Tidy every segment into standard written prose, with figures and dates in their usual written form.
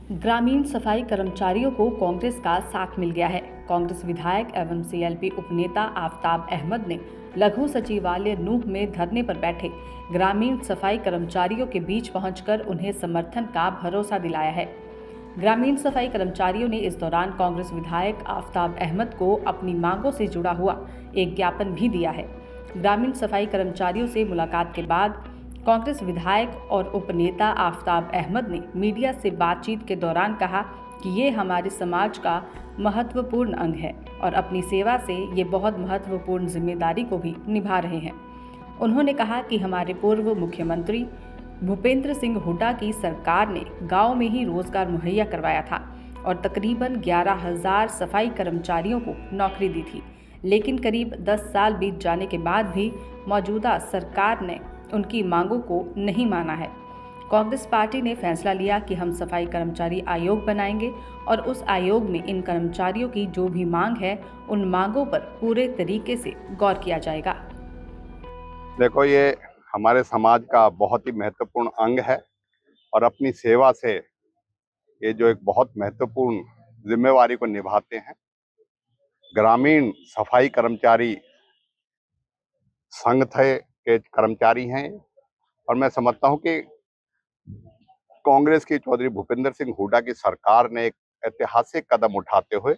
ग्रामीण सफाई कर्मचारियों को कांग्रेस का साथ मिल गया है। कांग्रेस विधायक एवं सीएलपी उपनेता आफताब अहमद ने लघु सचिवालय नूह में धरने पर बैठे ग्रामीण सफाई कर्मचारियों के बीच पहुंचकर उन्हें समर्थन का भरोसा दिलाया है। ग्रामीण सफाई कर्मचारियों ने इस दौरान कांग्रेस विधायक आफताब अहमद को अपनी मांगों से जुड़ा हुआ एक ज्ञापन भी दिया है। ग्रामीण सफाई कर्मचारियों से मुलाकात के बाद कांग्रेस विधायक और उपनेता आफताब अहमद ने मीडिया से बातचीत के दौरान कहा कि ये हमारे समाज का महत्वपूर्ण अंग है और अपनी सेवा से ये बहुत महत्वपूर्ण जिम्मेदारी को भी निभा रहे हैं। उन्होंने कहा कि हमारे पूर्व मुख्यमंत्री भूपेंद्र सिंह हुड्डा की सरकार ने गांव में ही रोजगार मुहैया करवाया था और तकरीबन 11,000 सफाई कर्मचारियों को नौकरी दी थी, लेकिन करीब 10 साल बीत जाने के बाद भी मौजूदा सरकार ने उनकी मांगों को नहीं माना है। कांग्रेस पार्टी ने फैसला लिया कि हम सफाई कर्मचारी आयोग बनाएंगे और उस आयोग में इन कर्मचारियों की जो भी मांग है उन मांगों पर पूरे तरीके से गौर किया जाएगा। देखो, ये हमारे समाज का बहुत ही महत्वपूर्ण अंग है और अपनी सेवा से ये जो एक बहुत महत्वपूर्ण जिम्मेवारी को निभाते हैं। ग्रामीण सफाई कर्मचारी संघ थे के कर्मचारी हैं और मैं समझता हूं कि कांग्रेस की चौधरी भूपेंद्र सिंह हुड्डा की सरकार ने एक ऐतिहासिक कदम उठाते हुए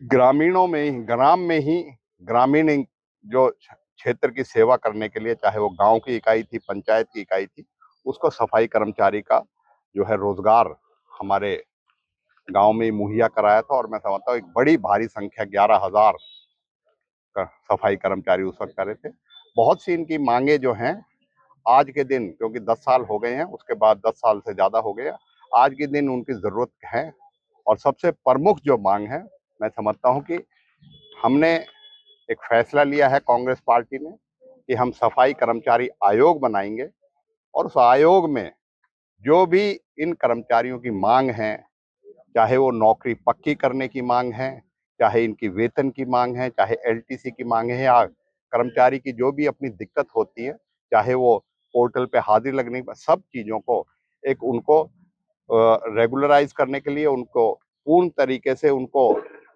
ग्राम में ही ग्रामीण जो क्षेत्र की सेवा करने के लिए, चाहे वो गांव की इकाई थी, पंचायत की इकाई थी, उसको सफाई कर्मचारी का जो है रोजगार हमारे गांव में मुहैया कराया था। और मैं समझता हूँ एक बड़ी भारी संख्या 11,000 सफाई कर्मचारी उस वक्त कर रहे थे। बहुत सी इनकी मांगे जो हैं आज के दिन, क्योंकि 10 साल हो गए हैं, उसके बाद 10 साल से ज्यादा हो गया, आज के दिन उनकी जरूरत है। और सबसे प्रमुख जो मांग है, मैं समझता हूं कि हमने एक फैसला लिया है कांग्रेस पार्टी ने कि हम सफाई कर्मचारी आयोग बनाएंगे और उस आयोग में जो भी इन कर्मचारियों की मांग है, चाहे वो नौकरी पक्की करने की मांग है, चाहे इनकी वेतन की मांग है, चाहे एलटीसी की मांग है, या कर्मचारी की जो भी अपनी दिक्कत होती है, चाहे वो पोर्टल पे हाजिर लगने की, सब चीजों को एक उनको रेगुलराइज करने के लिए उनको पूर्ण तरीके से उनको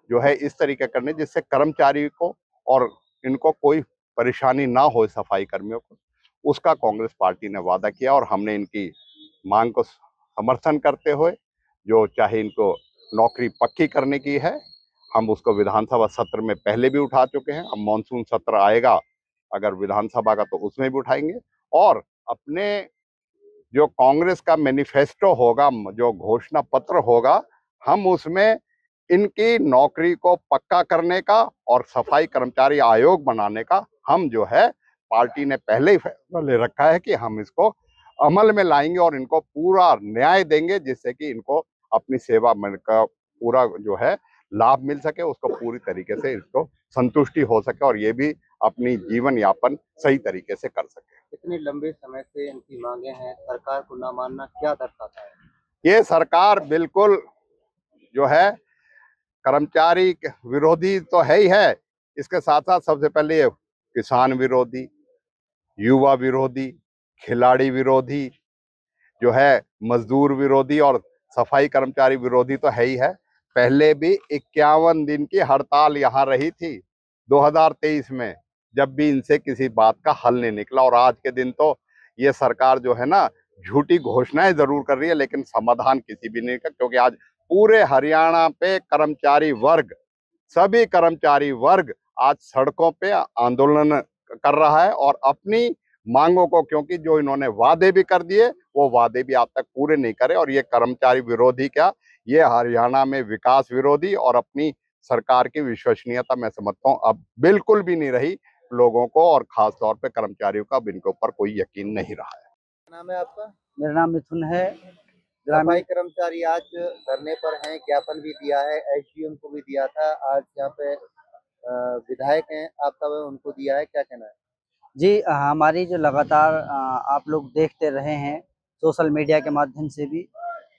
जो है इस तरीके करने जिससे कर्मचारी को और इनको कोई परेशानी ना हो, सफाई कर्मियों को, उसका कांग्रेस पार्टी ने वादा किया। और हमने इनकी मांग को समर्थन करते हुए, जो चाहे इनको नौकरी पक्की करने की है, हम उसको विधानसभा सत्र में पहले भी उठा चुके हैं। अब मानसून सत्र आएगा अगर विधानसभा का, तो उसमें भी उठाएंगे। और अपने जो कांग्रेस का मैनिफेस्टो होगा, जो घोषणा पत्र होगा, हम उसमें इनकी नौकरी को पक्का करने का और सफाई कर्मचारी आयोग बनाने का हम जो है पार्टी ने पहले ही फैसला ले रखा है कि हम इसको अमल में लाएंगे और इनको पूरा न्याय देंगे, जिससे कि इनको अपनी सेवा का पूरा जो है लाभ मिल सके, उसको पूरी तरीके से इसको संतुष्टि हो सके और ये भी अपनी जीवन यापन सही तरीके से कर सके। इतने लंबे समय से इनकी मांगे हैं, सरकार को ना मानना क्या दर्शाता है? ये सरकार बिल्कुल जो है कर्मचारी विरोधी तो है ही है, इसके साथ साथ सबसे पहले ये किसान विरोधी, युवा विरोधी, खिलाड़ी विरोधी, जो है मजदूर विरोधी और सफाई कर्मचारी विरोधी तो है ही है। पहले भी 51 दिन की हड़ताल यहाँ रही थी 2023 में, जब भी इनसे किसी बात का हल नहीं निकला। और आज के दिन तो ये सरकार जो है ना, झूठी घोषणाएं जरूर कर रही है, लेकिन समाधान किसी भी नहीं का, क्योंकि आज पूरे हरियाणा पे कर्मचारी वर्ग, सभी कर्मचारी वर्ग आज सड़कों पे आंदोलन कर रहा है और अपनी मांगों को, क्योंकि जो इन्होंने वादे भी कर दिए वो वादे भी आज तक पूरे नहीं करे। और ये कर्मचारी विरोधी क्या, ये हरियाणा में विकास विरोधी और अपनी सरकार की विश्वसनीयता मैं समझता हूँ अब बिल्कुल भी नहीं रही लोगों को, और खास तौर पे कर्मचारियों का अब इनके ऊपर कोई यकीन नहीं रहा है। क्या नाम है आपका? मेरा नाम मिथुन है। सफाई कर्मचारी आज धरने पर हैं, ज्ञापन भी दिया है, एसडीएम को भी दिया था, आज यहाँ पे विधायक हैं आपका, उनको दिया है, क्या कहना है? जी, हमारी जो लगातार आप लोग देखते रहे हैं सोशल मीडिया के माध्यम से भी,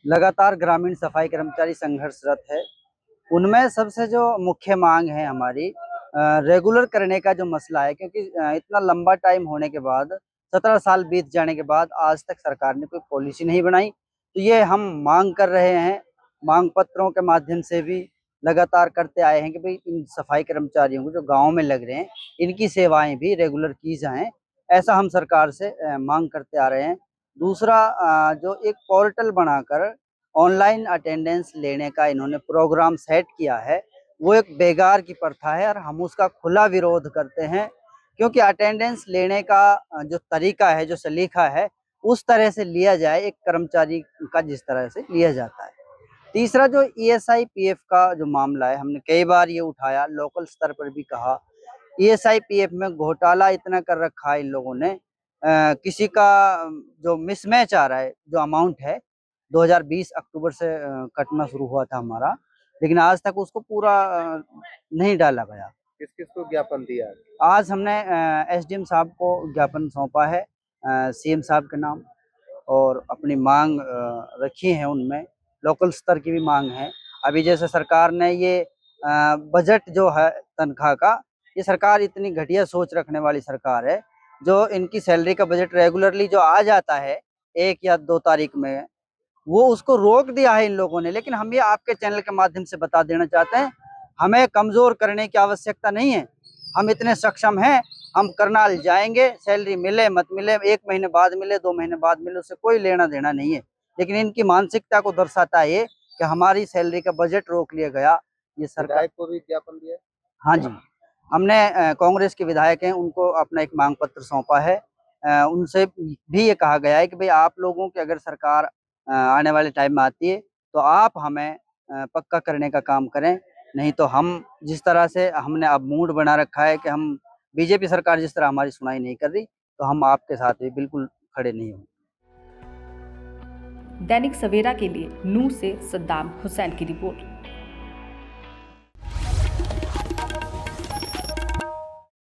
लगातार ग्रामीण सफाई कर्मचारी संघर्षरत है। उनमें सबसे जो मुख्य मांग है हमारी रेगुलर करने का जो मसला है, क्योंकि इतना लंबा टाइम होने के बाद, 17 साल बीत जाने के बाद आज तक सरकार ने कोई पॉलिसी नहीं बनाई, तो ये हम मांग कर रहे हैं, मांग पत्रों के माध्यम से भी लगातार करते आए हैं कि भाई इन सफाई कर्मचारियों को जो गांव में लग रहे हैं इनकी सेवाएं भी रेगुलर की जाएं, ऐसा हम सरकार से मांग करते आ रहे हैं। दूसरा, जो एक पोर्टल बनाकर ऑनलाइन अटेंडेंस लेने का इन्होंने प्रोग्राम सेट किया है, वो एक बेकार की प्रथा है और हम उसका खुला विरोध करते हैं, क्योंकि अटेंडेंस लेने का जो तरीका है, जो सलीका है, उस तरह से लिया जाए एक कर्मचारी का जिस तरह से लिया जाता है। तीसरा, जो ईएसआई पीएफ का जो मामला है, हमने कई बार ये उठाया, लोकल स्तर पर भी कहा, ईएसआई पीएफ में घोटाला इतना कर रखा है इन लोगों ने, किसी का जो मिसमैच आ रहा है, जो अमाउंट है 2020 अक्टूबर से कटना शुरू हुआ था हमारा, लेकिन आज तक उसको पूरा नहीं डाला गया। किस किस को ज्ञापन दिया है? आज हमने एसडीएम साहब को ज्ञापन सौंपा है, सीएम साहब के नाम, और अपनी मांग रखी है। उनमें लोकल स्तर की भी मांग है। अभी जैसे सरकार ने ये बजट जो है तनख्वाह का, ये सरकार इतनी घटिया सोच रखने वाली सरकार है, जो इनकी सैलरी का बजट रेगुलरली जो आ जाता है 1 या 2 तारीख में, वो उसको रोक दिया है इन लोगों ने। लेकिन हम ये आपके चैनल के माध्यम से बता देना चाहते हैं, हमें कमजोर करने की आवश्यकता नहीं है, हम इतने सक्षम हैं, हम करनाल जाएंगे, सैलरी मिले मत मिले, 1 महीने बाद मिले, 2 महीने बाद मिले, उससे कोई लेना देना नहीं है। लेकिन इनकी मानसिकता को दर्शाता है कि हमारी सैलरी का बजट रोक लिया गया। ये सरकार विधायक को भी ज्ञापन दिया है? हाँ जी, हमने कांग्रेस के विधायक हैं, उनको अपना एक मांग पत्र सौंपा है। उनसे भी ये कहा गया है कि भाई आप लोगों की अगर सरकार आने वाले टाइम में आती है तो आप हमें पक्का करने का काम करें, नहीं तो हम जिस तरह से हमने अब मूड बना रखा है कि हम बीजेपी सरकार जिस तरह हमारी सुनाई नहीं कर रही, तो हम आपके साथ भी बिल्कुल खड़े नहीं होंगे। दैनिक सवेरा के लिए नूह से सद्दाम हुसैन की रिपोर्ट।